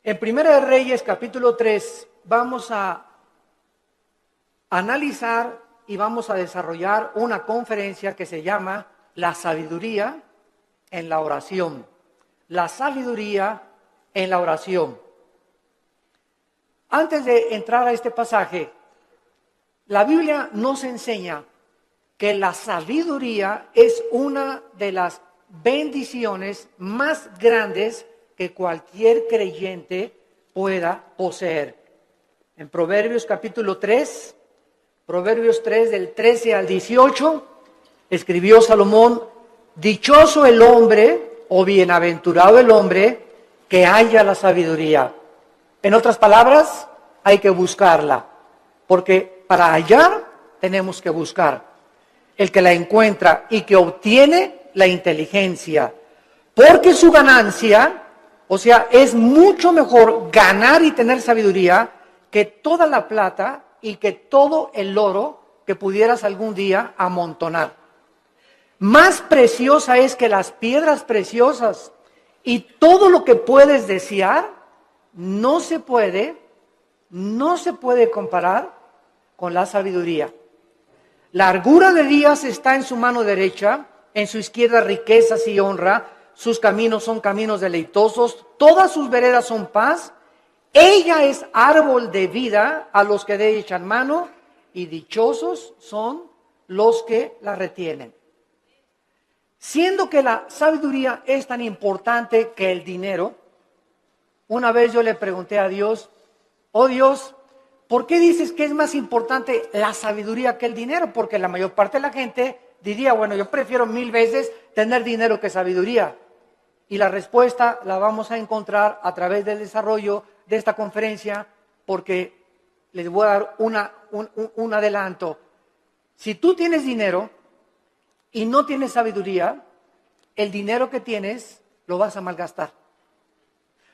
En Primera de Reyes, capítulo 3, vamos a analizar y vamos a desarrollar una conferencia que se llama La sabiduría en la oración. La sabiduría en la oración. Antes de entrar a este pasaje, la Biblia nos enseña que la sabiduría es una de las bendiciones más grandes que cualquier creyente pueda poseer. En Proverbios capítulo 3, Proverbios 3 del 13 al 18, escribió Salomón: dichoso el hombre o bienaventurado el hombre que haya la sabiduría. En otras palabras, hay que buscarla, porque para hallar tenemos que buscar. El que la encuentra y que obtiene la inteligencia, porque su ganancia, o sea, es mucho mejor ganar y tener sabiduría que toda la plata y que todo el oro que pudieras algún día amontonar. Más preciosa es que las piedras preciosas, y todo lo que puedes desear no se puede comparar con la sabiduría. Largura de días está en su mano derecha, en su izquierda riquezas y honra. Sus caminos son caminos deleitosos, todas sus veredas son paz. Ella es árbol de vida a los que de ella echan mano, y dichosos son los que la retienen. Siendo que la sabiduría es tan importante que el dinero, una vez yo le pregunté a Dios: oh Dios, ¿por qué dices que es más importante la sabiduría que el dinero? Porque la mayor parte de la gente diría: bueno, yo prefiero 1000 veces tener dinero que sabiduría. Y la respuesta la vamos a encontrar a través del desarrollo de esta conferencia, porque les voy a dar un adelanto. Si tú tienes dinero y no tienes sabiduría, el dinero que tienes lo vas a malgastar.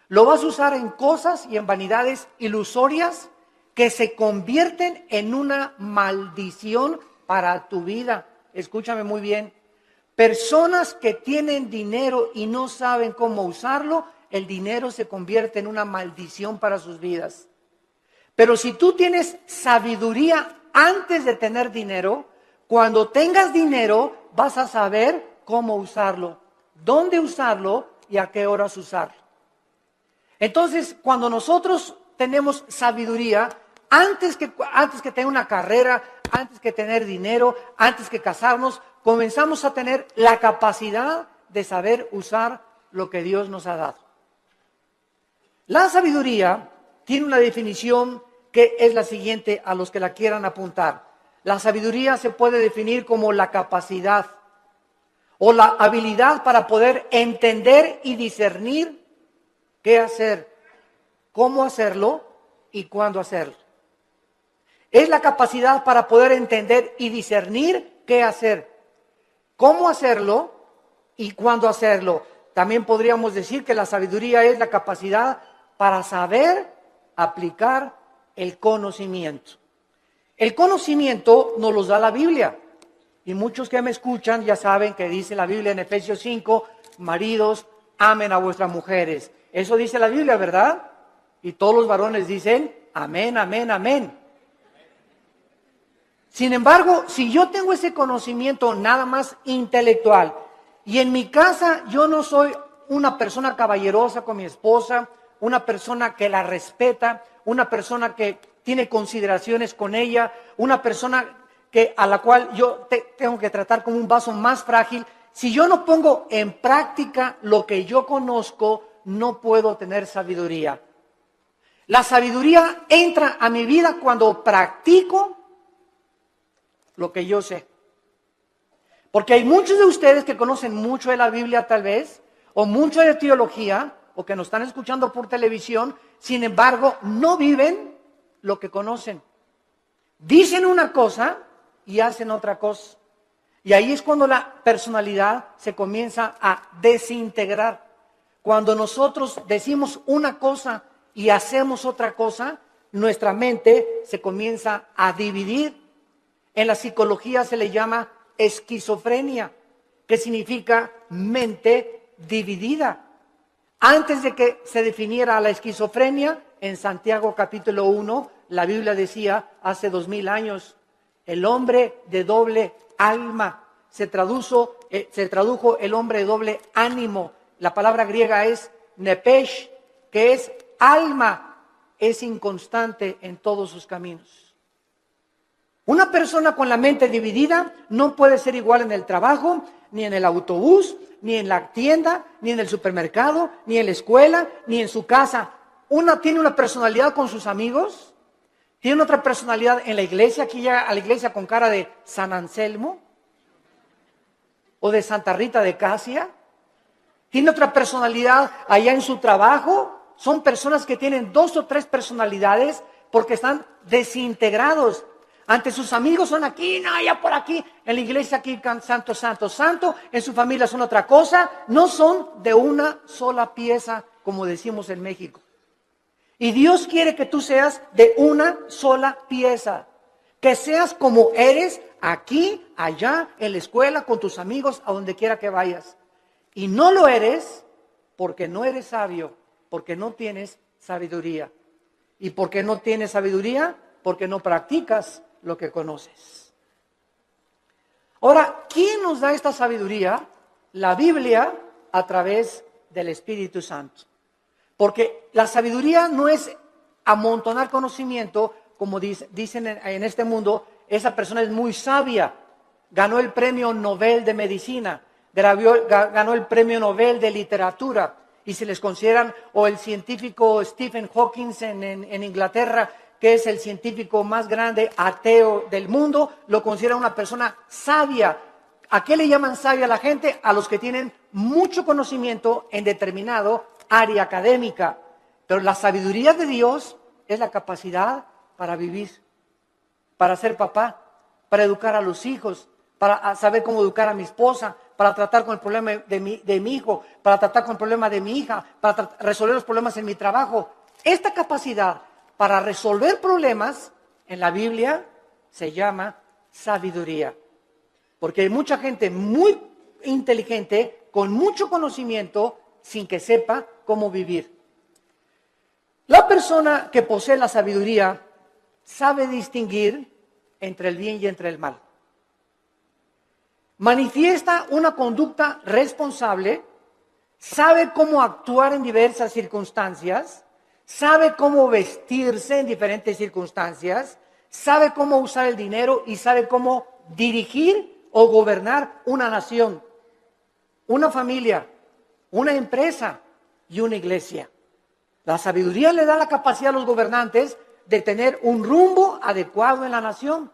Lo vas a usar en cosas y en vanidades ilusorias que se convierten en una maldición para tu vida. Escúchame muy bien. Personas que tienen dinero y no saben cómo usarlo, el dinero se convierte en una maldición para sus vidas. Pero si tú tienes sabiduría antes de tener dinero, cuando tengas dinero vas a saber cómo usarlo, dónde usarlo y a qué horas usarlo. Entonces, cuando nosotros tenemos sabiduría, antes que tener una carrera, antes que tener dinero, antes que casarnos, comenzamos a tener la capacidad de saber usar lo que Dios nos ha dado. La sabiduría tiene una definición que es la siguiente a los que la quieran apuntar. La sabiduría se puede definir como la capacidad o la habilidad para poder entender y discernir qué hacer, cómo hacerlo y cuándo hacerlo. Es la capacidad para poder entender y discernir qué hacer, cómo hacerlo y cuándo hacerlo. También podríamos decir que la sabiduría es la capacidad para saber aplicar el conocimiento. El conocimiento nos lo da la Biblia. Y muchos que me escuchan ya saben que dice la Biblia en Efesios 5, maridos, amen a vuestras mujeres. Eso dice la Biblia, ¿verdad? Y todos los varones dicen, amén, amén, amén. Sin embargo, si yo tengo ese conocimiento nada más intelectual, y en mi casa yo no soy una persona caballerosa con mi esposa, una persona que la respeta, una persona que tiene consideraciones con ella, una persona a la cual yo tengo que tratar como un vaso más frágil, si yo no pongo en práctica lo que yo conozco, no puedo tener sabiduría. La sabiduría entra a mi vida cuando practico lo que yo sé. Porque hay muchos de ustedes que conocen mucho de la Biblia tal vez, o mucho de teología, o que nos están escuchando por televisión, sin embargo, no viven lo que conocen. Dicen una cosa y hacen otra cosa. Y ahí es cuando la personalidad se comienza a desintegrar. Cuando nosotros decimos una cosa y hacemos otra cosa, nuestra mente se comienza a dividir. En la psicología se le llama esquizofrenia, que significa mente dividida. Antes de que se definiera la esquizofrenia, en Santiago capítulo 1, la Biblia decía, hace 2000 años, el hombre de doble alma. Se tradujo el hombre de doble ánimo. La palabra griega es nepesh, que es alma, es inconstante en todos sus caminos. Una persona con la mente dividida no puede ser igual en el trabajo, ni en el autobús, ni en la tienda, ni en el supermercado, ni en la escuela, ni en su casa. Una tiene una personalidad con sus amigos, tiene otra personalidad en la iglesia, aquí llega a la iglesia con cara de San Anselmo o de Santa Rita de Casia. Tiene otra personalidad allá en su trabajo. Son personas que tienen 2 o 3 personalidades porque están desintegrados. Ante sus amigos son aquí, no, allá por aquí. En la iglesia aquí, santo, santo, santo. En su familia son otra cosa. No son de una sola pieza, como decimos en México. Y Dios quiere que tú seas de una sola pieza. Que seas como eres aquí, allá, en la escuela, con tus amigos, a donde quiera que vayas. Y no lo eres porque no eres sabio, porque no tienes sabiduría. ¿Y por qué no tienes sabiduría? Porque no practicas lo que conoces. Ahora, ¿quién nos da esta sabiduría? La Biblia a través del Espíritu Santo. Porque la sabiduría no es amontonar conocimiento, como dicen en este mundo, esa persona es muy sabia, ganó el premio Nobel de Medicina, ganó el premio Nobel de Literatura, y se les consideran, o el científico Stephen Hawking en Inglaterra, que es el científico más grande ateo del mundo, lo considera una persona sabia. ¿A qué le llaman sabia a la gente? A los que tienen mucho conocimiento en determinado área académica. Pero la sabiduría de Dios es la capacidad para vivir, para ser papá, para educar a los hijos, para saber cómo educar a mi esposa, para tratar con el problema de mi hijo, para tratar con el problema de mi hija, para resolver los problemas en mi trabajo. Esta capacidad para resolver problemas en la Biblia se llama sabiduría. Porque hay mucha gente muy inteligente, con mucho conocimiento, sin que sepa cómo vivir. La persona que posee la sabiduría sabe distinguir entre el bien y entre el mal. Manifiesta una conducta responsable, sabe cómo actuar en diversas circunstancias, sabe cómo vestirse en diferentes circunstancias, sabe cómo usar el dinero y sabe cómo dirigir o gobernar una nación, una familia, una empresa y una iglesia. La sabiduría le da la capacidad a los gobernantes de tener un rumbo adecuado en la nación.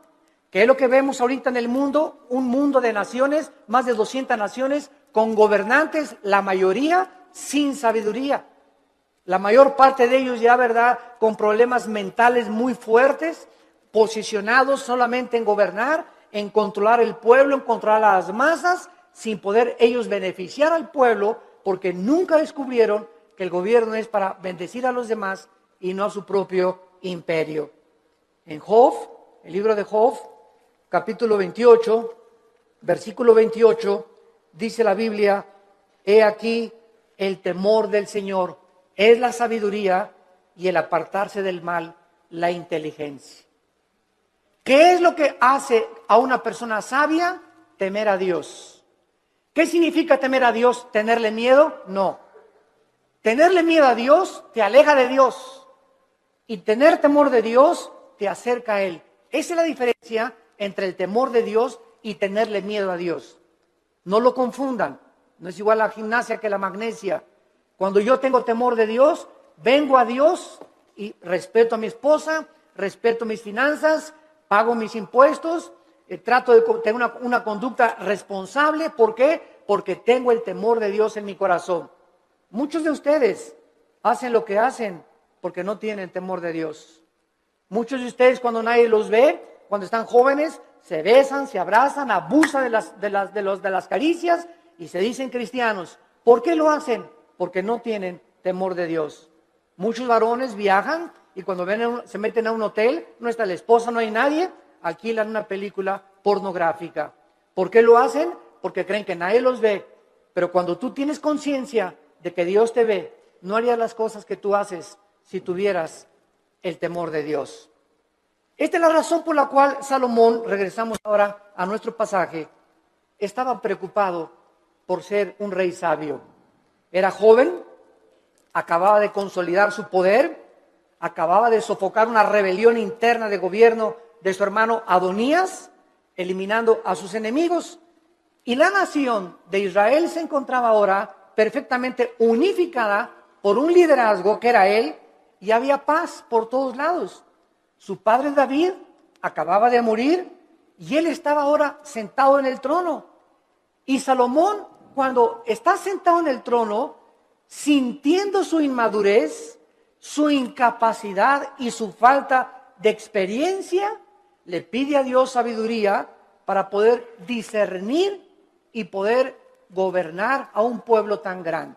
¿Qué es lo que vemos ahorita en el mundo? Un mundo de naciones, más de 200 naciones, con gobernantes, la mayoría sin sabiduría. La mayor parte de ellos ya, ¿verdad?, con problemas mentales muy fuertes, posicionados solamente en gobernar, en controlar el pueblo, en controlar a las masas, sin poder ellos beneficiar al pueblo, porque nunca descubrieron que el gobierno es para bendecir a los demás y no a su propio imperio. En Job, el libro de Job, capítulo 28, versículo 28, dice la Biblia: he aquí el temor del Señor es la sabiduría y el apartarse del mal, la inteligencia. ¿Qué es lo que hace a una persona sabia? Temer a Dios. ¿Qué significa temer a Dios? ¿Tenerle miedo? No. Tenerle miedo a Dios te aleja de Dios. Y tener temor de Dios te acerca a Él. Esa es la diferencia entre el temor de Dios y tenerle miedo a Dios. No lo confundan. No es igual la gimnasia que la magnesia. Cuando yo tengo temor de Dios, vengo a Dios y respeto a mi esposa, respeto mis finanzas, pago mis impuestos, trato de tener una conducta responsable. ¿Por qué? Porque tengo el temor de Dios en mi corazón. Muchos de ustedes hacen lo que hacen porque no tienen temor de Dios. Muchos de ustedes, cuando nadie los ve, cuando están jóvenes, se besan, se abrazan, abusan de las caricias y se dicen cristianos. ¿Por qué lo hacen? Porque no tienen temor de Dios. Muchos varones viajan y cuando se meten a un hotel, no está la esposa, no hay nadie, alquilan una película pornográfica. ¿Por qué lo hacen? Porque creen que nadie los ve. Pero cuando tú tienes conciencia de que Dios te ve no harías las cosas que tú haces si tuvieras el temor de Dios. Esta es la razón por la cual Salomón, regresamos ahora a nuestro pasaje, estaba preocupado por ser un rey sabio. Era joven, acababa de consolidar su poder, acababa de sofocar una rebelión interna de gobierno de su hermano Adonías, eliminando a sus enemigos. Y la nación de Israel se encontraba ahora perfectamente unificada por un liderazgo que era él, y había paz por todos lados. Su padre David acababa de morir y él estaba ahora sentado en el trono. Y Salomón, cuando está sentado en el trono, sintiendo su inmadurez, su incapacidad y su falta de experiencia, le pide a Dios sabiduría para poder discernir y poder gobernar a un pueblo tan grande.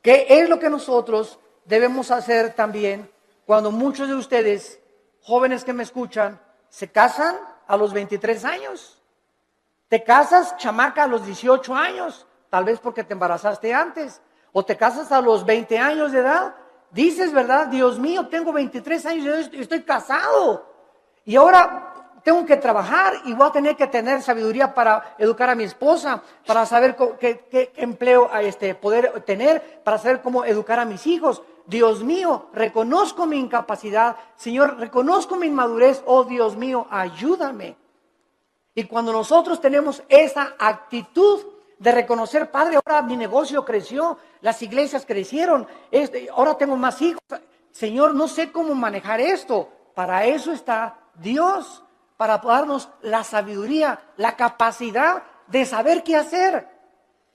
¿Qué es lo que nosotros debemos hacer también cuando muchos de ustedes, jóvenes que me escuchan, se casan a los 23 años? Te casas, chamaca, a los 18 años, tal vez porque te embarazaste antes, o te casas a los 20 años de edad. Dices, ¿verdad? Dios mío, tengo 23 años y estoy casado. Y ahora tengo que trabajar y voy a tener que tener sabiduría para educar a mi esposa, para saber qué empleo poder tener, para saber cómo educar a mis hijos. Dios mío, reconozco mi incapacidad. Señor, reconozco mi inmadurez. Oh, Dios mío, ayúdame. Y cuando nosotros tenemos esa actitud de reconocer, Padre, ahora mi negocio creció, las iglesias crecieron, ahora tengo más hijos. Señor, no sé cómo manejar esto. Para eso está Dios, para darnos la sabiduría, la capacidad de saber qué hacer.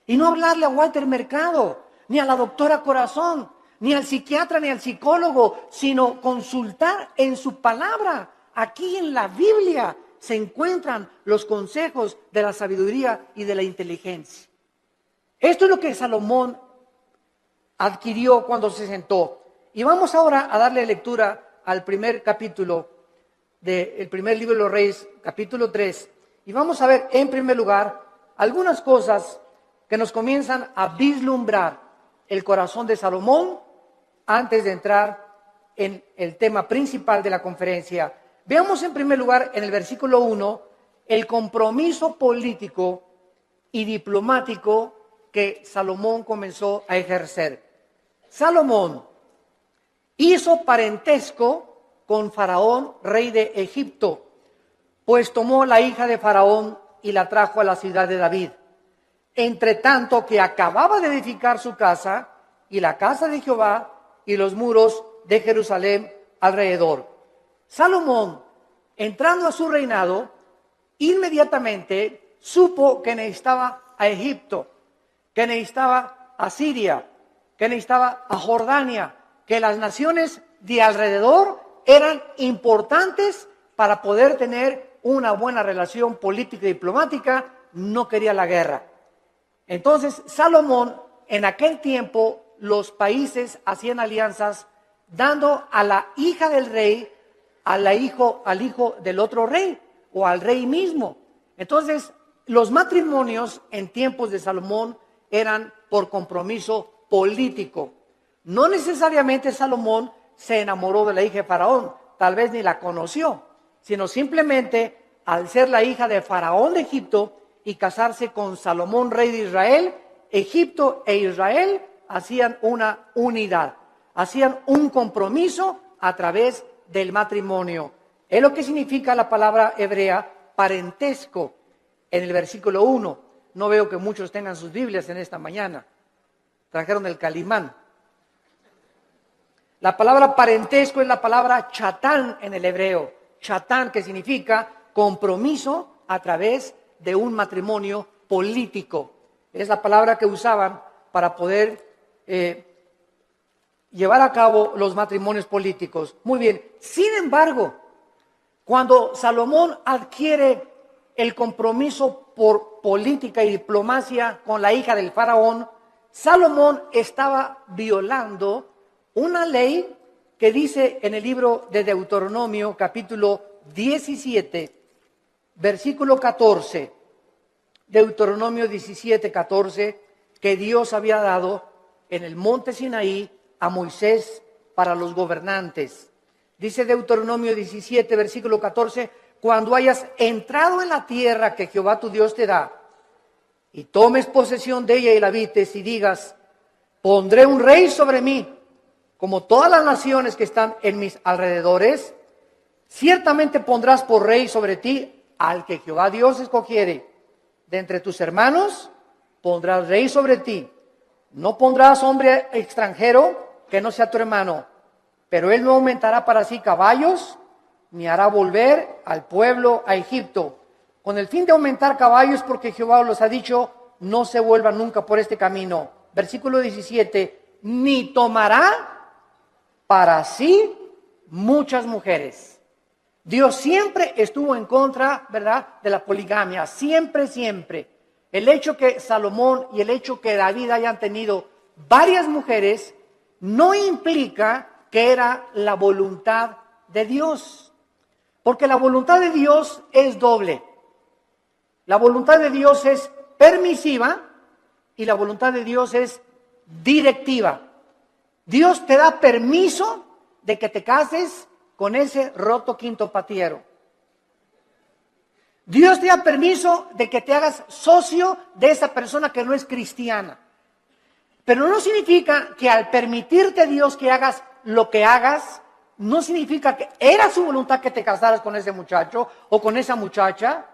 Y no hablarle a Walter Mercado, ni a la doctora Corazón, ni al psiquiatra, ni al psicólogo, sino consultar en su palabra. Aquí en la Biblia se encuentran los consejos de la sabiduría y de la inteligencia. Esto es lo que Salomón adquirió cuando se sentó. Y vamos ahora a darle lectura al primer capítulo del primer libro de los Reyes, capítulo 3. Y vamos a ver en primer lugar algunas cosas que nos comienzan a vislumbrar el corazón de Salomón antes de entrar en el tema principal de la conferencia. Veamos en primer lugar en el versículo 1 el compromiso político y diplomático que Salomón comenzó a ejercer. Salomón hizo parentesco con Faraón, rey de Egipto, pues tomó la hija de Faraón y la trajo a la ciudad de David. Entre tanto que acababa de edificar su casa y la casa de Jehová y los muros de Jerusalén alrededor. Salomón, entrando a su reinado, inmediatamente supo que necesitaba a Egipto, que necesitaba a Siria, que necesitaba a Jordania, que las naciones de alrededor eran importantes para poder tener una buena relación política y diplomática. No quería la guerra. Entonces, Salomón, en aquel tiempo, los países hacían alianzas dando a la hija del rey al hijo del otro rey o al rey mismo. Entonces, los matrimonios en tiempos de Salomón eran por compromiso político. No necesariamente Salomón se enamoró de la hija de Faraón, tal vez ni la conoció, sino simplemente al ser la hija de Faraón de Egipto y casarse con Salomón, rey de Israel, Egipto e Israel hacían una unidad, hacían un compromiso a través del matrimonio. Es lo que significa la palabra hebrea parentesco en el versículo 1. No veo que muchos tengan sus Biblias en esta mañana. Trajeron el Calimán. La palabra parentesco es la palabra chatán en el hebreo. Chatán, que significa compromiso a través de un matrimonio político. Es la palabra que usaban para poder llevar a cabo los matrimonios políticos. Muy bien. Sin embargo, cuando Salomón adquiere el compromiso por política y diplomacia con la hija del faraón, Salomón estaba violando una ley que dice en el libro de Deuteronomio, capítulo 17, versículo 14, Deuteronomio 17, 14, que Dios había dado en el monte Sinaí a Moisés para los gobernantes. Dice Deuteronomio 17, versículo 14, cuando hayas entrado en la tierra que Jehová tu Dios te da, y tomes posesión de ella y la habites, y digas, pondré un rey sobre mí, como todas las naciones que están en mis alrededores, ciertamente pondrás por rey sobre ti al que Jehová Dios escogiere. De entre tus hermanos pondrás rey sobre ti. No pondrás hombre extranjero que no sea tu hermano, pero él no aumentará para sí caballos, ni hará volver al pueblo a Egipto, con el fin de aumentar caballos, porque Jehová los ha dicho, no se vuelvan nunca por este camino. Versículo 17, ni tomará para sí muchas mujeres. Dios siempre estuvo en contra, ¿verdad?, de la poligamia, siempre, siempre. El hecho que Salomón y el hecho que David hayan tenido varias mujeres no implica que era la voluntad de Dios, porque la voluntad de Dios es doble. La voluntad de Dios es permisiva y la voluntad de Dios es directiva. Dios te da permiso de que te cases con ese roto quintopatiero. Dios te da permiso de que te hagas socio de esa persona que no es cristiana. Pero no significa que al permitirte Dios que hagas lo que hagas, no significa que era su voluntad que te casaras con ese muchacho o con esa muchacha,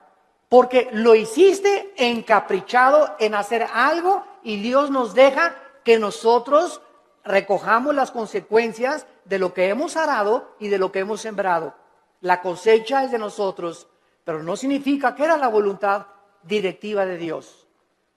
porque lo hiciste encaprichado en hacer algo y Dios nos deja que nosotros recojamos las consecuencias de lo que hemos arado y de lo que hemos sembrado. La cosecha es de nosotros, pero no significa que era la voluntad directiva de Dios.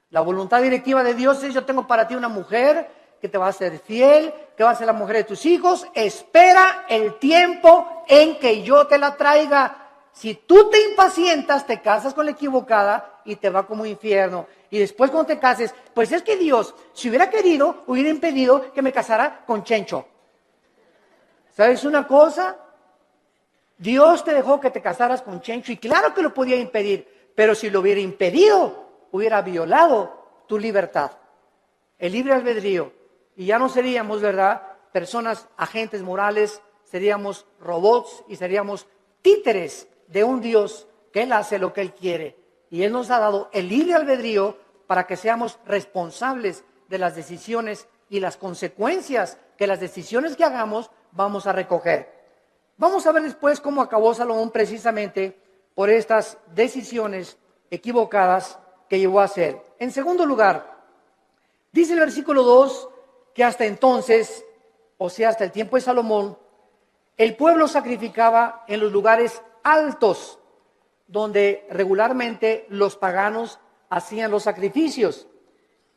La voluntad directiva de Dios es: yo tengo para ti una mujer que te va a ser fiel, que va a ser la mujer de tus hijos. Espera el tiempo en que yo te la traiga. Si tú te impacientas, te casas con la equivocada y te va como infierno. Y después cuando te cases, pues es que Dios, si hubiera querido, hubiera impedido que me casara con Chencho. ¿Sabes una cosa? Dios te dejó que te casaras con Chencho y claro que lo podía impedir, pero si lo hubiera impedido, hubiera violado tu libertad, el libre albedrío. Y ya no seríamos, ¿verdad?, personas, agentes morales, seríamos robots y seríamos títeres de un Dios que Él hace lo que Él quiere. Y Él nos ha dado el libre albedrío para que seamos responsables de las decisiones y las consecuencias que las decisiones que hagamos vamos a recoger. Vamos a ver después cómo acabó Salomón precisamente por estas decisiones equivocadas que llevó a hacer. En segundo lugar, dice el versículo 2 que hasta entonces, o sea, hasta el tiempo de Salomón, el pueblo sacrificaba en los lugares altos, donde regularmente los paganos hacían los sacrificios.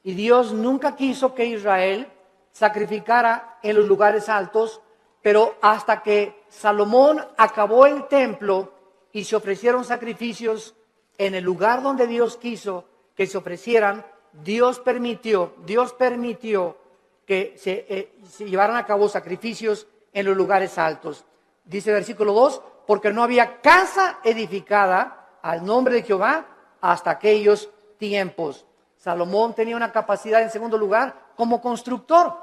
Y Dios nunca quiso que Israel sacrificara en los lugares altos, pero hasta que Salomón acabó el templo y se ofrecieron sacrificios en el lugar donde Dios quiso que se ofrecieran, Dios permitió que se llevaran a cabo sacrificios en los lugares altos. Dice el versículo 2, porque no había casa edificada al nombre de Jehová hasta aquellos tiempos. Salomón tenía una capacidad, en segundo lugar, como constructor.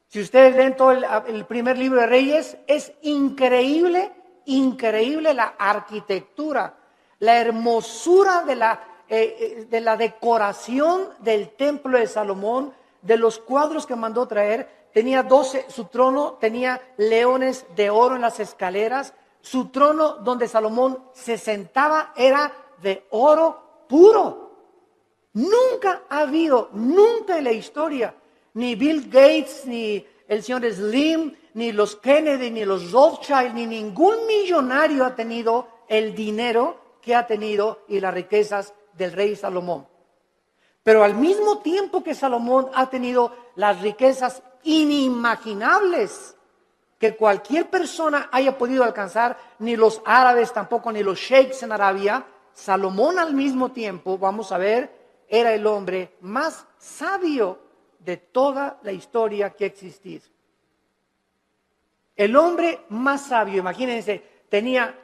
Si ustedes leen todo el primer libro de Reyes, es increíble la arquitectura, la hermosura de la decoración del templo de Salomón, de los cuadros que mandó traer. Tenía 12, su trono tenía leones de oro en las escaleras. Su trono donde Salomón se sentaba era de oro puro. Nunca ha habido, nunca en la historia, ni Bill Gates, ni el señor Slim, ni los Kennedy, ni los Rothschild, ni ningún millonario ha tenido el dinero que ha tenido y las riquezas del rey Salomón. Pero al mismo tiempo que Salomón ha tenido las riquezas inimaginables que cualquier persona haya podido alcanzar, ni los árabes tampoco, ni los sheiks en Arabia, Salomón al mismo tiempo, vamos a ver, era el hombre más sabio de toda la historia que ha existido. El hombre más sabio, imagínense, tenía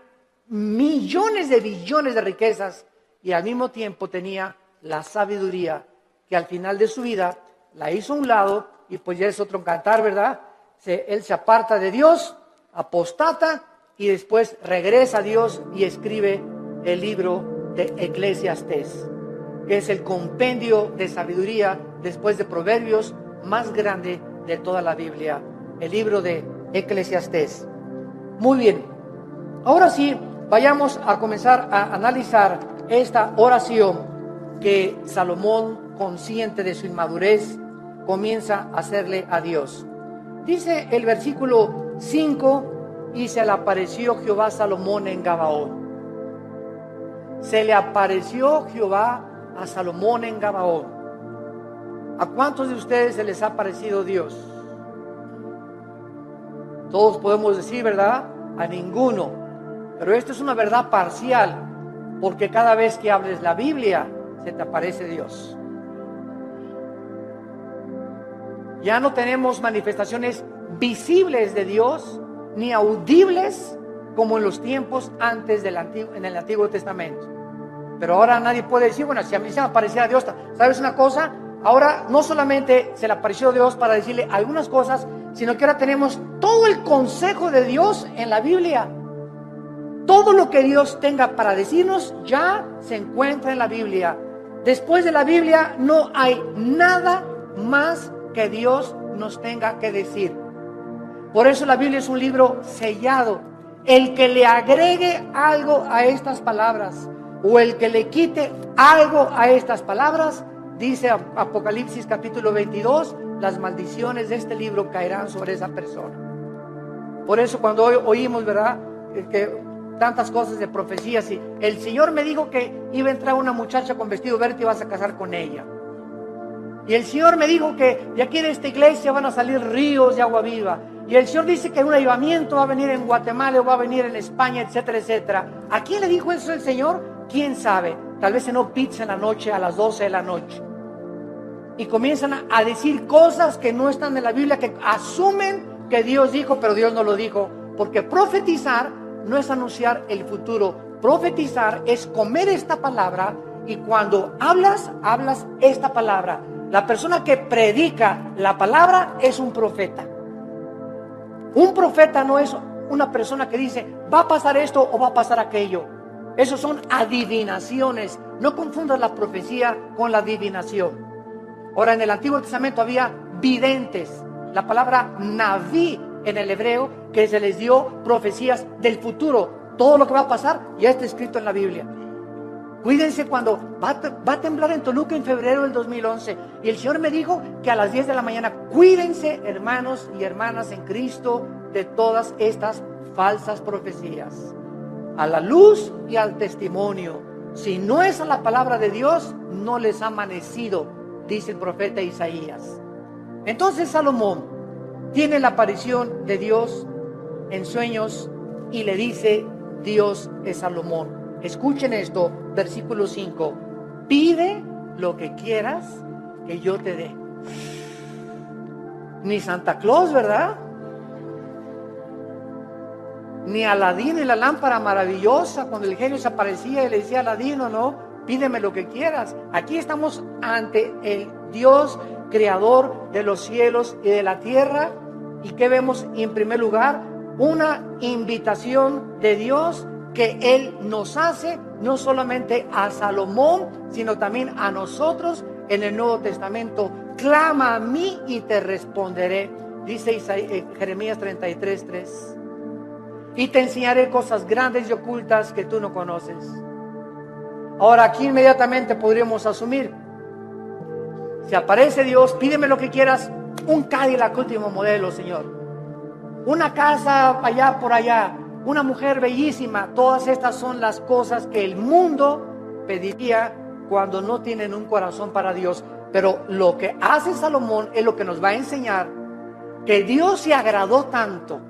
millones de billones de riquezas y al mismo tiempo tenía la sabiduría que al final de su vida la hizo a un lado y pues ya es otro cantar, ¿verdad? Él se aparta de Dios, apostata y después regresa a Dios y escribe el libro de Eclesiastés, que es el compendio de sabiduría después de Proverbios más grande de toda la Biblia, el libro de Eclesiastés. Muy bien, ahora sí, vayamos a comenzar a analizar esta oración que Salomón, consciente de su inmadurez, comienza a hacerle a Dios. Dice el versículo 5, y se le apareció Jehová a Salomón en Gabaón. Se le apareció Jehová a Salomón en Gabaón. ¿A cuántos de ustedes se les ha aparecido Dios? Todos podemos decir, ¿verdad? A ninguno. Pero esto es una verdad parcial, porque cada vez que hables la Biblia, se te aparece Dios. Ya no tenemos manifestaciones visibles de Dios, ni audibles como en los tiempos antes en el Antiguo Testamento. Pero ahora nadie puede decir, bueno, si a mí se me aparecía Dios, ¿sabes una cosa? Ahora no solamente se le apareció Dios para decirle algunas cosas, sino que ahora tenemos todo el consejo de Dios en la Biblia. Todo lo que Dios tenga para decirnos ya se encuentra en la Biblia. Después de la Biblia no hay nada más que Dios nos tenga que decir. Por eso la Biblia es un libro sellado. El que le agregue algo a estas palabras o el que le quite algo a estas palabras, dice Apocalipsis capítulo 22, las maldiciones de este libro caerán sobre esa persona. Por eso cuando hoy oímos, ¿verdad?, que tantas cosas de profecías, y el Señor me dijo que iba a entrar una muchacha con vestido verde y vas a casar con ella. Y el Señor me dijo que de aquí de esta iglesia van a salir ríos de agua viva. Y el Señor dice que un avivamiento va a venir en Guatemala o va a venir en España, etcétera, etcétera. ¿A quién le dijo eso el Señor? ¿Quién sabe? Tal vez cenó pizza en la noche a las 12 de la noche. Y comienzan a decir cosas que no están en la Biblia, que asumen que Dios dijo, pero Dios no lo dijo. Porque profetizar no es anunciar el futuro. Profetizar es comer esta palabra, y cuando hablas esta palabra. La persona que predica la palabra es un profeta. Un profeta no es una persona que dice, va a pasar esto o va a pasar aquello. Esos son adivinaciones. No confundas la profecía con la adivinación. Ahora, en el Antiguo Testamento había videntes. La palabra naví en el hebreo, que se les dio profecías del futuro. Todo lo que va a pasar ya está escrito en la Biblia. Cuídense cuando va a temblar en Toluca en febrero del 2011. Y el Señor me dijo que a las 10 de la mañana, cuídense, hermanos y hermanas en Cristo, de todas estas falsas profecías. A la luz y al testimonio. Si no es a la palabra de Dios, no les ha amanecido, dice el profeta Isaías. Entonces Salomón tiene la aparición de Dios en sueños y le dice Dios es Salomón. Escuchen esto, versículo 5. Pide lo que quieras que yo te dé. Ni Santa Claus, ¿verdad? Ni Aladín y la lámpara maravillosa, cuando el genio se aparecía y le decía a Aladín, no, pídeme lo que quieras. Aquí estamos ante el Dios creador de los cielos y de la tierra. ¿Y qué vemos en primer lugar? Una invitación de Dios que Él nos hace, no solamente a Salomón, sino también a nosotros en el Nuevo Testamento. Clama a mí y te responderé, dice Jeremías 33:3. Y te enseñaré cosas grandes y ocultas que tú no conoces. Ahora aquí inmediatamente podríamos asumir, si aparece Dios, pídeme lo que quieras, un Cadillac último modelo, Señor, una casa allá por allá, una mujer bellísima. Todas estas son las cosas que el mundo pediría cuando no tienen un corazón para Dios. Pero lo que hace Salomón es lo que nos va a enseñar, que Dios se agradó tanto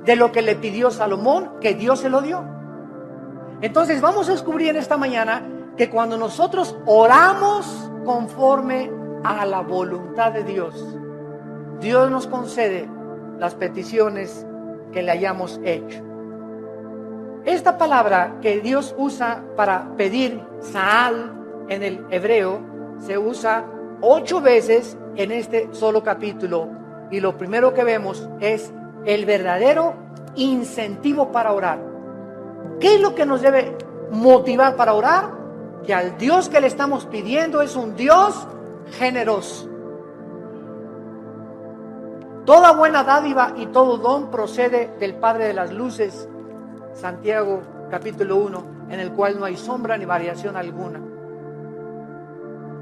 de lo que le pidió Salomón, que Dios se lo dio. Entonces vamos a descubrir en esta mañana que cuando nosotros oramos conforme a la voluntad de Dios, Dios nos concede las peticiones que le hayamos hecho. Esta palabra que Dios usa para pedir, Saal, en el hebreo, se usa 8 veces en este solo capítulo. Y lo primero que vemos es el verdadero incentivo para orar. ¿Qué es lo que nos debe motivar para orar? Que al Dios que le estamos pidiendo es un Dios generoso. Toda buena dádiva y todo don procede del Padre de las luces, Santiago capítulo 1, en el cual no hay sombra ni variación alguna.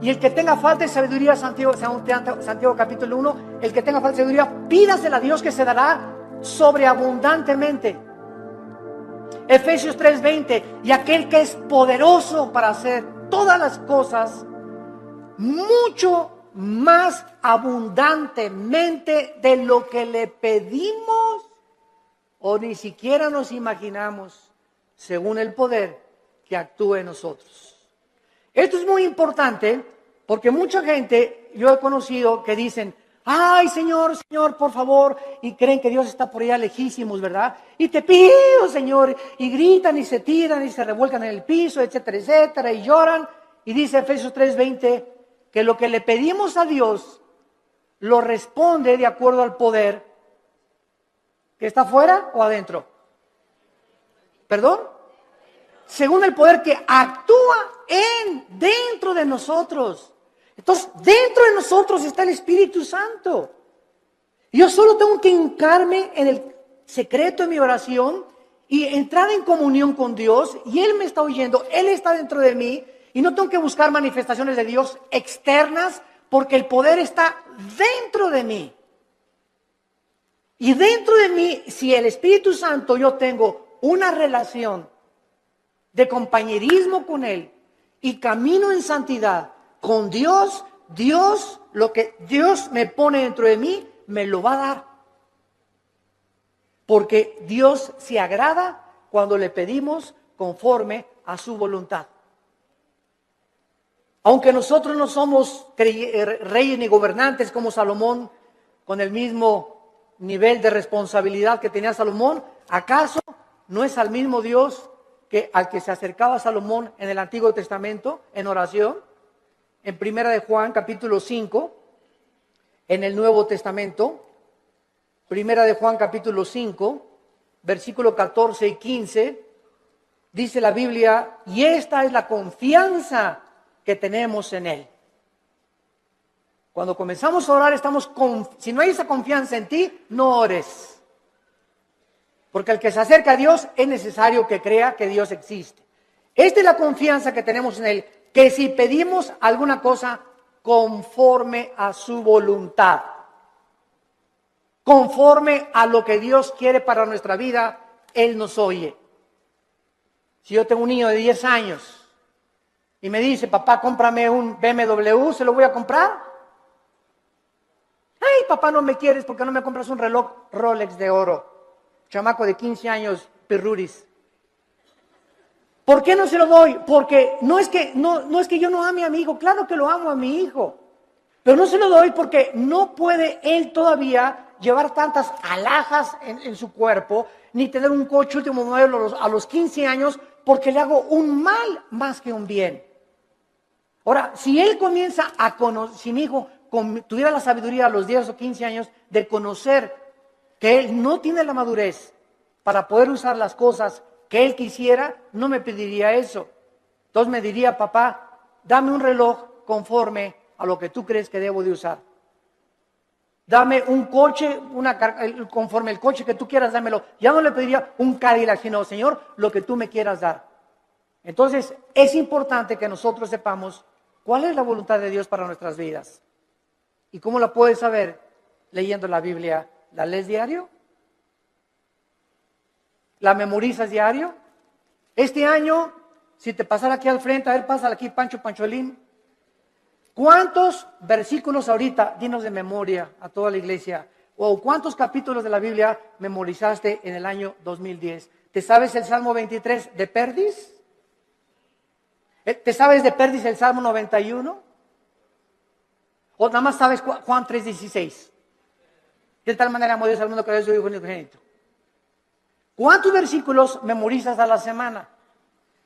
Y el que tenga falta de sabiduría, Santiago capítulo 1, el que tenga falta de sabiduría, pídasela a Dios que se dará sobreabundantemente. Efesios 3:20, y aquel que es poderoso para hacer todas las cosas mucho más abundantemente de lo que le pedimos o ni siquiera nos imaginamos, según el poder que actúa en nosotros. Esto es muy importante porque mucha gente, yo he conocido, que dicen: ay, Señor, Señor, por favor, y creen que Dios está por allá lejísimos, ¿verdad? Y te pido, Señor, y gritan y se tiran y se revuelcan en el piso, etcétera, etcétera, y lloran. Y dice Efesios 3:20 que lo que le pedimos a Dios lo responde de acuerdo al poder que está afuera o adentro. ¿Perdón? Según el poder que actúa dentro de nosotros. Entonces, dentro de nosotros está el Espíritu Santo. Yo solo tengo que hincarme en el secreto de mi oración y entrar en comunión con Dios, y Él me está oyendo, Él está dentro de mí, y no tengo que buscar manifestaciones de Dios externas, porque el poder está dentro de mí. Y dentro de mí, si el Espíritu Santo, yo tengo una relación de compañerismo con Él y camino en santidad con Dios, lo que Dios me pone dentro de mí, me lo va a dar. Porque Dios se agrada cuando le pedimos conforme a su voluntad. Aunque nosotros no somos reyes ni gobernantes como Salomón, con el mismo nivel de responsabilidad que tenía Salomón, ¿acaso no es al mismo Dios al que se acercaba Salomón en el Antiguo Testamento en oración? En Primera de Juan capítulo 5, en el Nuevo Testamento, Primera de Juan capítulo 5, versículo 14 y 15, dice la Biblia: y esta es la confianza que tenemos en Él. Cuando comenzamos a orar, si no hay esa confianza en ti, no ores. Porque el que se acerca a Dios es necesario que crea que Dios existe. Esta es la confianza que tenemos en Él, que si pedimos alguna cosa conforme a su voluntad, conforme a lo que Dios quiere para nuestra vida, Él nos oye. Si yo tengo un niño de 10 años y me dice: papá, cómprame un BMW, ¿se lo voy a comprar? Ay, papá, no me quieres porque no me compras un reloj Rolex de oro. Chamaco de 15 años, pirruris. ¿Por qué no se lo doy? Porque no es que yo no ame a mi hijo, claro que lo amo a mi hijo. Pero no se lo doy porque no puede él todavía llevar tantas alhajas en su cuerpo, ni tener un coche último modelo a los 15 años, porque le hago un mal más que un bien. Ahora, si él comienza a conocer, si mi hijo tuviera la sabiduría a los 10 o 15 años de conocer que él no tiene la madurez para poder usar las cosas que él quisiera, no me pediría eso. Entonces me diría: papá, dame un reloj conforme a lo que tú crees que debo de usar. Dame un coche, conforme el coche que tú quieras, dámelo. Ya no le pediría un Cadillac, sino: Señor, lo que tú me quieras dar. Entonces, es importante que nosotros sepamos cuál es la voluntad de Dios para nuestras vidas. ¿Y cómo la puedes saber? Leyendo la Biblia. ¿La lees diario? ¿La memorizas diario? Este año, si te pasara aquí al frente, a ver, pásala aquí, Pancholín. ¿Cuántos versículos ahorita, dinos de memoria a toda la iglesia, o cuántos capítulos de la Biblia memorizaste en el año 2010? ¿Te sabes el Salmo 23 de Perdis? ¿Te sabes de Perdis el Salmo 91? ¿O nada más sabes Juan 3:16? De tal manera amó Dios al mundo que dio su Hijo unigénito. ¿Cuántos versículos memorizas a la semana?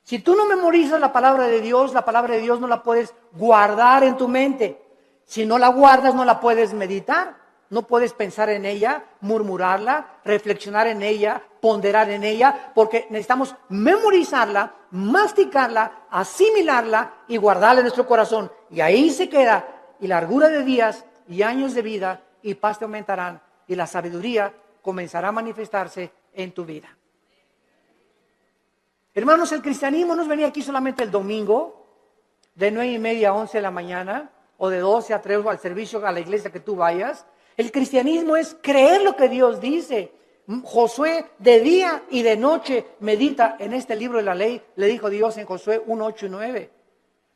Si tú no memorizas la palabra de Dios no la puedes guardar en tu mente. Si no la guardas, no la puedes meditar. No puedes pensar en ella, murmurarla, reflexionar en ella, ponderar en ella, porque necesitamos memorizarla, masticarla, asimilarla y guardarla en nuestro corazón. Y ahí se queda, y largura de días y años de vida y paz te aumentarán, y la sabiduría comenzará a manifestarse en tu vida. Hermanos, el cristianismo no es venir aquí solamente el domingo, de 9:30 a 11 de la mañana, o de 12 a 3 o al servicio a la iglesia que tú vayas. El cristianismo es creer lo que Dios dice. Josué de día y de noche medita en este libro de la ley, le dijo Dios en Josué 1:8 y 9,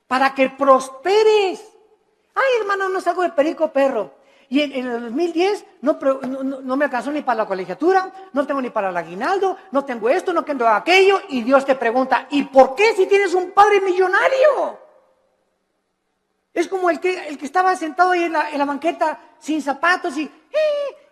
para que prosperes. Ay, hermano, no salgo de perico perro. Y en el 2010 no me alcanzó ni para la colegiatura, no tengo ni para el aguinaldo, no tengo esto, no tengo aquello. Y Dios te pregunta, ¿y por qué si tienes un padre millonario? Es como el que estaba sentado ahí en la banqueta sin zapatos y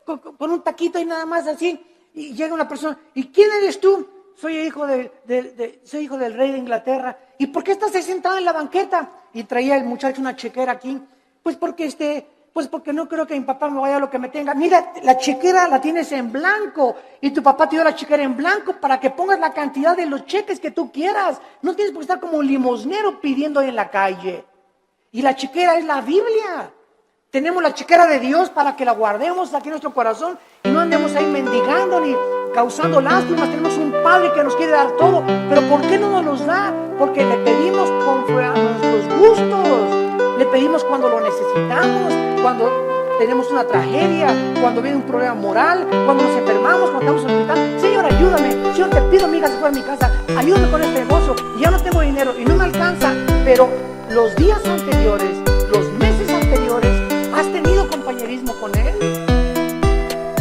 con un taquito y nada más así. Y llega una persona, ¿y quién eres tú? Soy hijo del rey de Inglaterra. ¿Y por qué estás ahí sentado en la banqueta? Y traía el muchacho una chequera aquí. Pues porque no creo que mi papá me vaya a lo que me tenga. Mira, la chequera la tienes en blanco y tu papá te dio la chequera en blanco para que pongas la cantidad de los cheques que tú quieras. No tienes por qué estar como un limosnero pidiendo en la calle. Y la chequera es la Biblia. Tenemos la chequera de Dios para que la guardemos aquí en nuestro corazón y no andemos ahí mendigando ni causando lástimas. Tenemos un Padre que nos quiere dar todo, pero ¿por qué no nos los da? Porque le pedimos conforme a nuestros gustos. Le pedimos cuando lo necesitamos, cuando tenemos una tragedia, cuando viene un problema moral, cuando nos enfermamos, cuando estamos en el hospital. Señor, ayúdame. Señor, te pido, amiga, se fue a mi casa. Ayúdame con este negocio. Y ya no tengo dinero y no me alcanza, pero los días anteriores, los meses anteriores, ¿has tenido compañerismo con Él?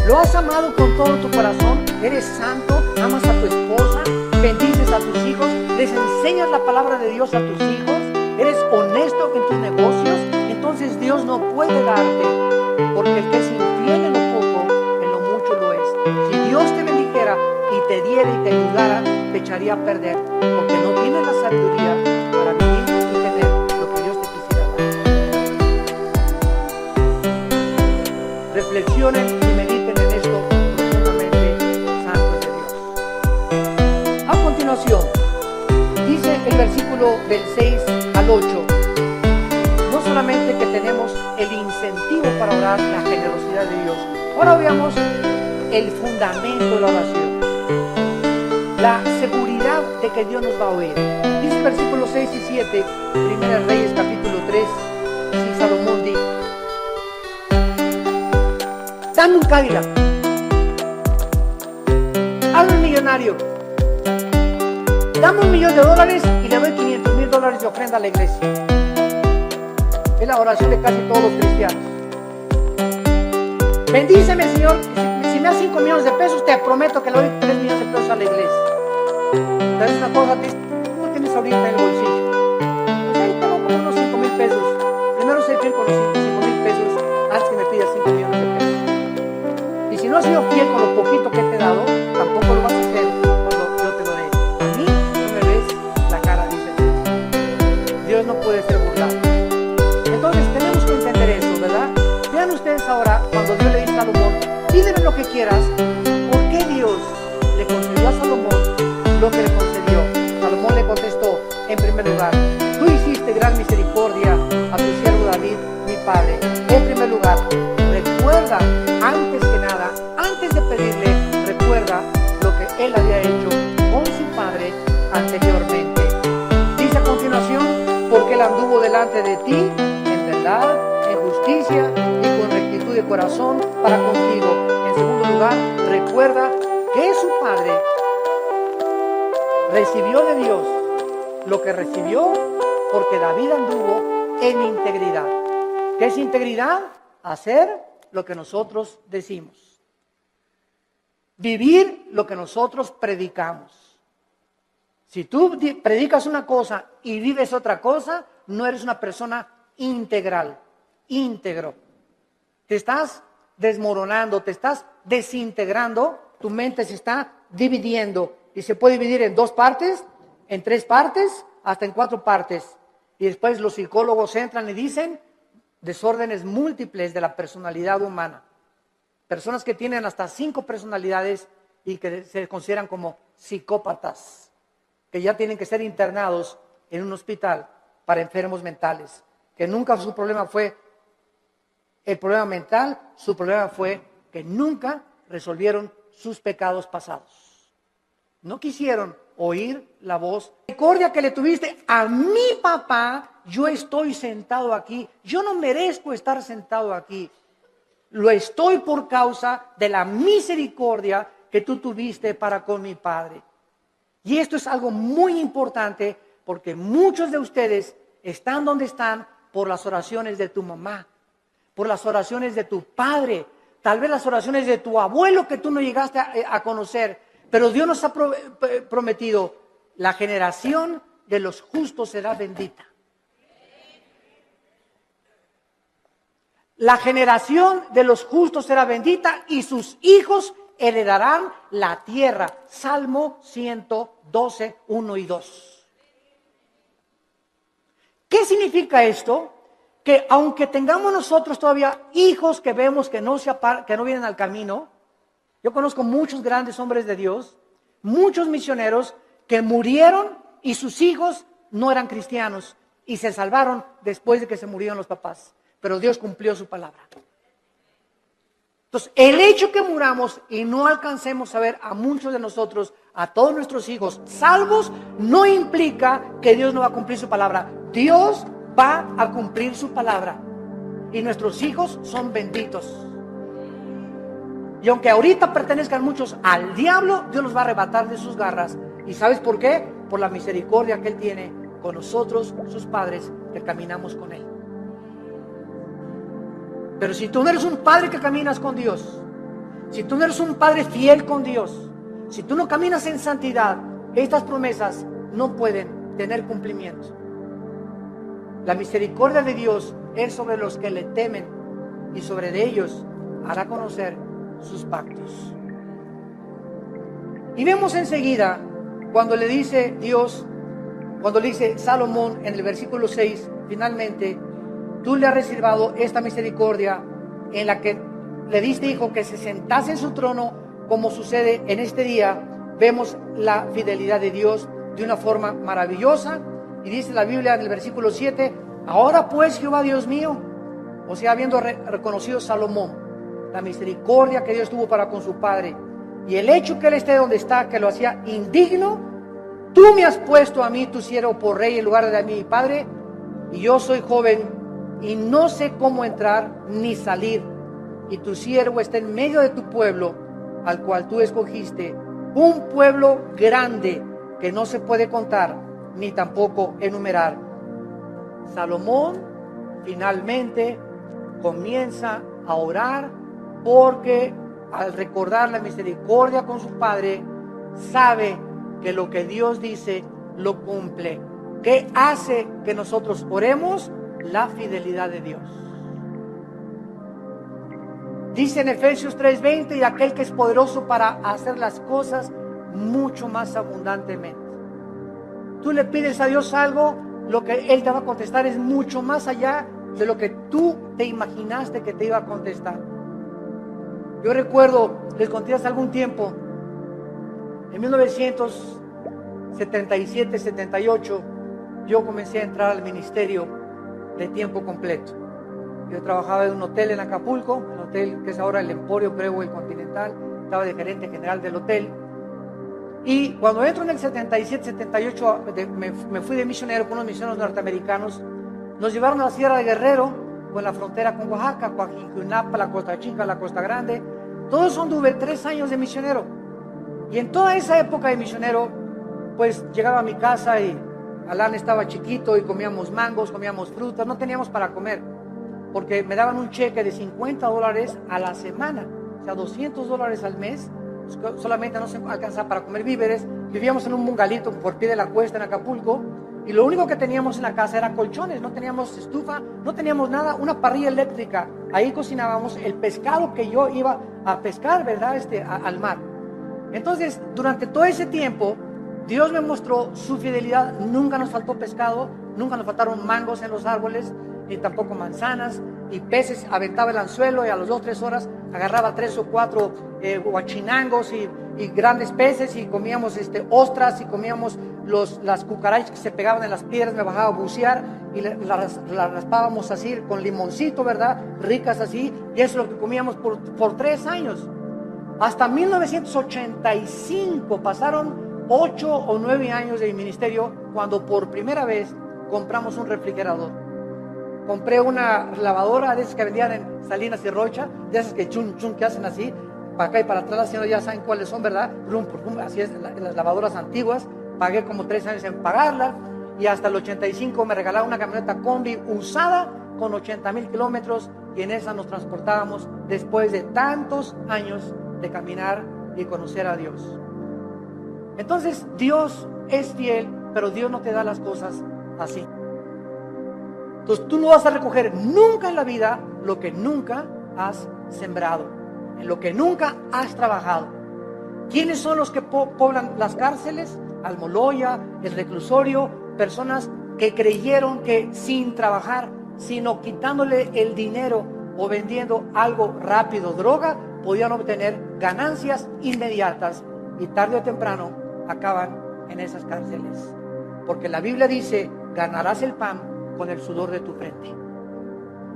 ¿Lo has amado con todo tu corazón? ¿Eres santo? ¿Amas a tu esposa? ¿Bendices a tus hijos? ¿Les enseñas la palabra de Dios a tus hijos? ¿Eres honesto en tus negocios? Entonces Dios no puede darte, porque el que es infiel en lo poco, en lo mucho lo es. Si Dios te bendijera y te diera y te ayudara, te echaría a perder, porque no tienes la sabiduría para vivir y tener lo que Dios te quisiera dar. Reflexionen y mediten en esto profundamente, santos de Dios. A continuación, dice el versículo del 6 al 8, no solamente que tenemos el incentivo para orar, la generosidad de Dios. Ahora veamos el fundamento de la oración, la seguridad de que Dios nos va a oír. Dice el versículo 6 y 7, 1 Reyes capítulo 3, y Salomón dijo, dame un Cadillac, hazme un millonario, dame $1,000,000 y le doy $500,000 de ofrenda a la iglesia. Es la oración de casi todos los cristianos. Bendíceme, Señor, si me das 5 millones de pesos, te prometo que le doy 3 millones de pesos a la iglesia. Entonces una cosa, ¿cómo tienes ahorita en el bolsillo? Pues ahí tengo como unos 5,000 pesos. Primero sé fiel con los 5,000 pesos antes que me pidas 5 millones de pesos. Y si no has sido fiel con lo poquito que te he dado, tampoco lo vas a hacer cuando yo te lo dé. A mí no me ves la cara, dice el Señor. Dios no puede ser burlado. Entonces tenemos que entender eso, ¿verdad? Vean ustedes ahora, cuando Dios le dice a Salomón, pídeme lo que quieras. ¿Por qué Dios le concedió a Salomón lo que le concedió? Salomón le contestó, en primer lugar, tú hiciste gran misericordia a tu siervo David, mi padre. En primer lugar, recuerda, antes que nada, antes de pedirle, recuerda lo que él había hecho con su padre anteriormente. Dice a continuación, porque él anduvo delante de ti en verdad, en justicia y con rectitud de corazón para contigo. En segundo lugar, recuerda que su padre recibió de Dios lo que recibió porque David anduvo en integridad. ¿Qué es integridad? Hacer lo que nosotros decimos. Vivir lo que nosotros predicamos. Si tú predicas una cosa y vives otra cosa, no eres una persona integral, íntegro. Te estás desmoronando, te estás desintegrando, tu mente se está dividiendo y se puede dividir en 2 partes, en 3 partes, hasta en 4 partes. Y después los psicólogos entran y dicen, desórdenes múltiples de la personalidad humana. Personas que tienen hasta 5 personalidades y que se consideran como psicópatas, que ya tienen que ser internados en un hospital para enfermos mentales, que nunca su problema fue el problema mental, su problema fue que nunca resolvieron sus pecados pasados. No quisieron oír la voz. La misericordia que le tuviste a mi papá, yo estoy sentado aquí, yo no merezco estar sentado aquí. Lo estoy por causa de la misericordia que tú tuviste para con mi padre. Y esto es algo muy importante porque muchos de ustedes están donde están por las oraciones de tu mamá, por las oraciones de tu padre, tal vez las oraciones de tu abuelo que tú no llegaste a conocer. Pero Dios nos ha prometido, la generación de los justos será bendita. La generación de los justos será bendita y sus hijos heredarán la tierra. Salmo 112, 1 y 2. ¿Qué significa esto? Que aunque tengamos nosotros todavía hijos que vemos que no vienen al camino, yo conozco muchos grandes hombres de Dios, muchos misioneros que murieron y sus hijos no eran cristianos y se salvaron después de que se murieron los papás. Pero Dios cumplió su palabra. Entonces, el hecho que muramos y no alcancemos a ver a muchos de nosotros, a todos nuestros hijos salvos, no implica que Dios no va a cumplir su palabra. Dios va a cumplir su palabra y nuestros hijos son benditos. Y aunque ahorita pertenezcan muchos al diablo, Dios los va a arrebatar de sus garras. ¿Y sabes por qué? Por la misericordia que Él tiene con nosotros, sus padres, que caminamos con Él. Pero si tú no eres un padre que caminas con Dios, si tú no eres un padre fiel con Dios, si tú no caminas en santidad, estas promesas no pueden tener cumplimiento. La misericordia de Dios es sobre los que le temen y sobre de ellos hará conocer sus pactos. Y vemos enseguida cuando le dice Dios, cuando le dice Salomón en el versículo 6, finalmente, tú le has reservado esta misericordia en la que le diste, hijo, que se sentase en su trono, como sucede en este día. Vemos la fidelidad de Dios de una forma maravillosa. Y dice la Biblia en el versículo 7, ahora pues, Jehová Dios mío, o sea, habiendo reconocido Salomón la misericordia que Dios tuvo para con su padre y el hecho que él esté donde está, que lo hacía indigno, tú me has puesto a mí, tu siervo, por rey en lugar de a mi padre, y yo soy joven y no sé cómo entrar ni salir, y tu siervo está en medio de tu pueblo, al cual tú escogiste, un pueblo grande que no se puede contar ni tampoco enumerar. Salomón finalmente comienza a orar porque al recordar la misericordia con su padre, sabe que lo que Dios dice lo cumple. ¿Qué hace que nosotros oremos? La fidelidad de Dios. Dice en Efesios 3:20, y aquel que es poderoso para hacer las cosas mucho más abundantemente. Tú le pides a Dios algo, lo que Él te va a contestar es mucho más allá de lo que tú te imaginaste que te iba a contestar. Yo recuerdo, les conté hace algún tiempo, en 1977-78, yo comencé a entrar al ministerio de tiempo completo. Yo trabajaba en un hotel en Acapulco, el hotel que es ahora el Emporio Prego el Continental, estaba de gerente general del hotel. Y cuando entro en el 77-78, me fui de misionero con unos misioneros norteamericanos. Nos llevaron a la Sierra de Guerrero, con la frontera con Oaxaca, Coajimalpa, la Costa Chica, la Costa Grande. Todo eso anduve 3 años de misionero. Y en toda esa época de misionero, pues llegaba a mi casa y Alan estaba chiquito y comíamos mangos, comíamos frutas, no teníamos para comer, porque me daban un cheque de $50 a la semana, o sea, $200 al mes, solamente no se alcanzaba para comer víveres. Vivíamos en un bungalito por pie de la cuesta en Acapulco, y lo único que teníamos en la casa era colchones, no teníamos estufa, no teníamos nada, una parrilla eléctrica. Ahí cocinábamos el pescado que yo iba a pescar, ¿verdad? Al mar. Entonces, durante todo ese tiempo, Dios me mostró su fidelidad. Nunca nos faltó pescado, nunca nos faltaron mangos en los árboles, ni tampoco manzanas. y peces, aventaba el anzuelo y a las 2-3 horas agarraba 3 o 4 huachinangos y grandes peces, y comíamos ostras, y comíamos las cucarachas que se pegaban en las piedras. Me bajaba a bucear y las raspábamos así con limoncito, ¿verdad? Ricas así, y eso es lo que comíamos por 3 años. Hasta 1985 pasaron 8 o 9 años de mi ministerio cuando por primera vez compramos un refrigerador. Compré una lavadora de esas que vendían en Salinas y Rocha, de esas que chun chun que hacen así, para acá y para atrás. Las señoras ya saben cuáles son, ¿verdad? Así es, las lavadoras antiguas. Pagué como 3 años en pagarla, y hasta el 85 me regalaron una camioneta combi usada con 80,000 kilómetros, y en esa nos transportábamos después de tantos años de caminar y conocer a Dios. Entonces Dios es fiel, pero Dios no te da las cosas así. Entonces tú no vas a recoger nunca en la vida lo que nunca has sembrado, en lo que nunca has trabajado. ¿Quiénes son los que poblan las cárceles? Almoloya, el reclusorio, personas que creyeron que sin trabajar, sino quitándole el dinero o vendiendo algo rápido, droga, podían obtener ganancias inmediatas, y tarde o temprano acaban en esas cárceles. Porque la Biblia dice: ganarás el pan con el sudor de tu frente.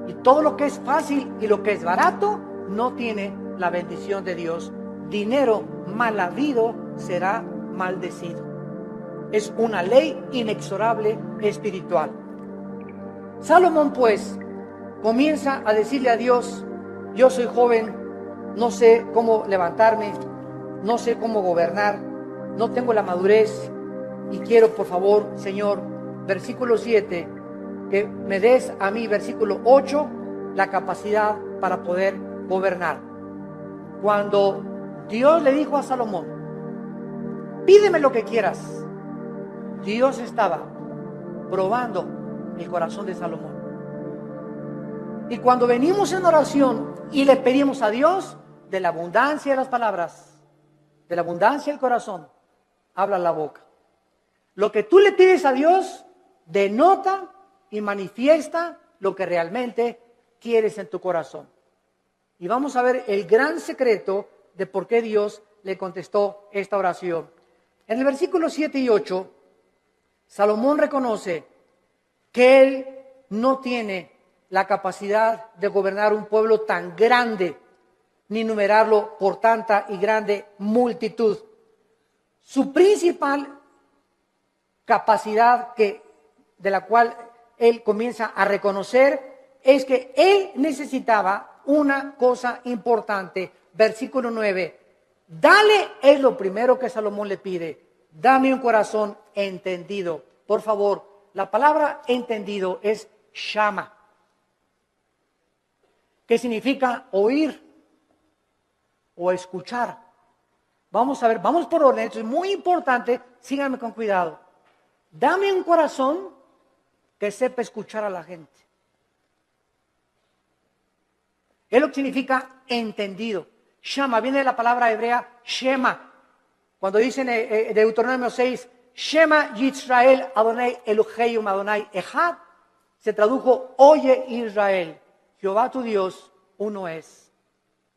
Y todo lo que es fácil y lo que es barato no tiene la bendición de Dios. Dinero mal habido será maldecido. Es una ley inexorable espiritual. Salomón, pues, comienza a decirle a Dios: yo soy joven, no sé cómo levantarme, no sé cómo gobernar, no tengo la madurez, y quiero, por favor, Señor, versículo 7, que me des a mí, versículo 8, la capacidad para poder gobernar. Cuando Dios le dijo a Salomón: pídeme lo que quieras, Dios estaba probando el corazón de Salomón. Y cuando venimos en oración y le pedimos a Dios, de la abundancia de las palabras, de la abundancia del corazón, habla la boca. Lo que tú le pides a Dios denota y manifiesta lo que realmente quieres en tu corazón. Y vamos a ver el gran secreto de por qué Dios le contestó esta oración. En el versículo 7 y 8, Salomón reconoce que él no tiene la capacidad de gobernar un pueblo tan grande, ni numerarlo por tanta y grande multitud. Su principal capacidad de la cual él comienza a reconocer es que él necesitaba una cosa importante. Versículo 9, dale, es lo primero que Salomón le pide: dame un corazón entendido. Por favor, la palabra entendido es shama, que significa oír o escuchar. Vamos a ver, vamos por orden, esto es muy importante, síganme con cuidado. Dame un corazón que sepa escuchar a la gente. Es lo que significa entendido. Shama viene de la palabra hebrea shema. Cuando dicen Deuteronomio 6, Shema Yisrael Adonai Elohim Adonai Echad, se tradujo: oye Israel, Jehová tu Dios uno es.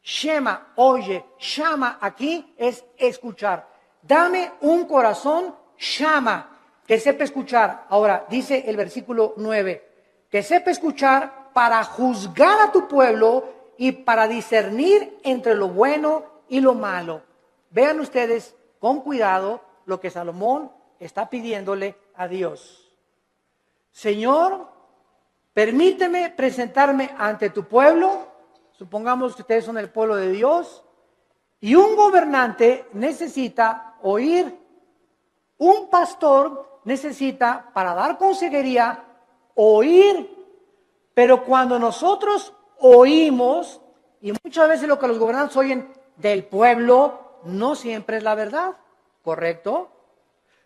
Shema, oye. Shama aquí es escuchar. Dame un corazón shama, que sepa escuchar. Ahora dice el versículo 9, que sepa escuchar para juzgar a tu pueblo y para discernir entre lo bueno y lo malo. Vean ustedes con cuidado lo que Salomón está pidiéndole a Dios. Señor, permíteme presentarme ante tu pueblo. Supongamos que ustedes son el pueblo de Dios, y un gobernante necesita oír. Un pastor necesita, para dar consejería, oír. Pero cuando nosotros oímos, y muchas veces lo que los gobernantes oyen del pueblo, no siempre es la verdad, ¿correcto?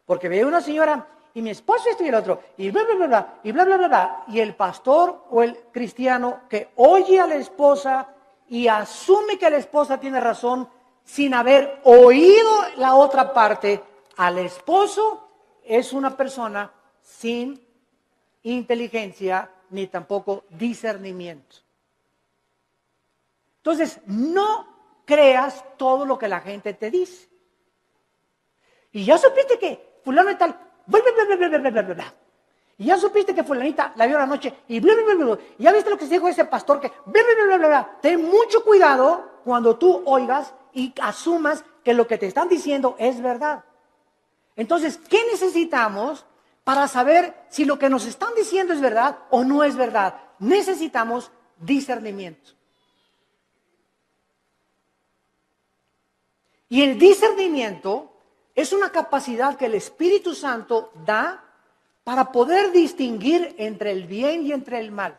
Porque ve una señora: y mi esposo esto y el otro, y bla, bla, bla, bla, y bla, bla, bla, bla. Y el pastor o el cristiano que oye a la esposa y asume que la esposa tiene razón sin haber oído la otra parte, al esposo, es una persona sin inteligencia ni tampoco discernimiento. Entonces, no creas todo lo que la gente te dice. Y ya supiste que fulano y tal, bla, bla, bla, bla, bla, bla, bla, bla, bla. Y ya supiste que fulanita la vio la noche y bla, bla, bla, bla, bla. Y ya viste lo que se dijo ese pastor que bla, bla, bla, bla, bla, bla. Ten mucho cuidado cuando tú oigas y asumas que lo que te están diciendo es verdad. Entonces, ¿qué necesitamos para saber si lo que nos están diciendo es verdad o no es verdad? Necesitamos discernimiento. Y el discernimiento es una capacidad que el Espíritu Santo da para poder distinguir entre el bien y entre el mal.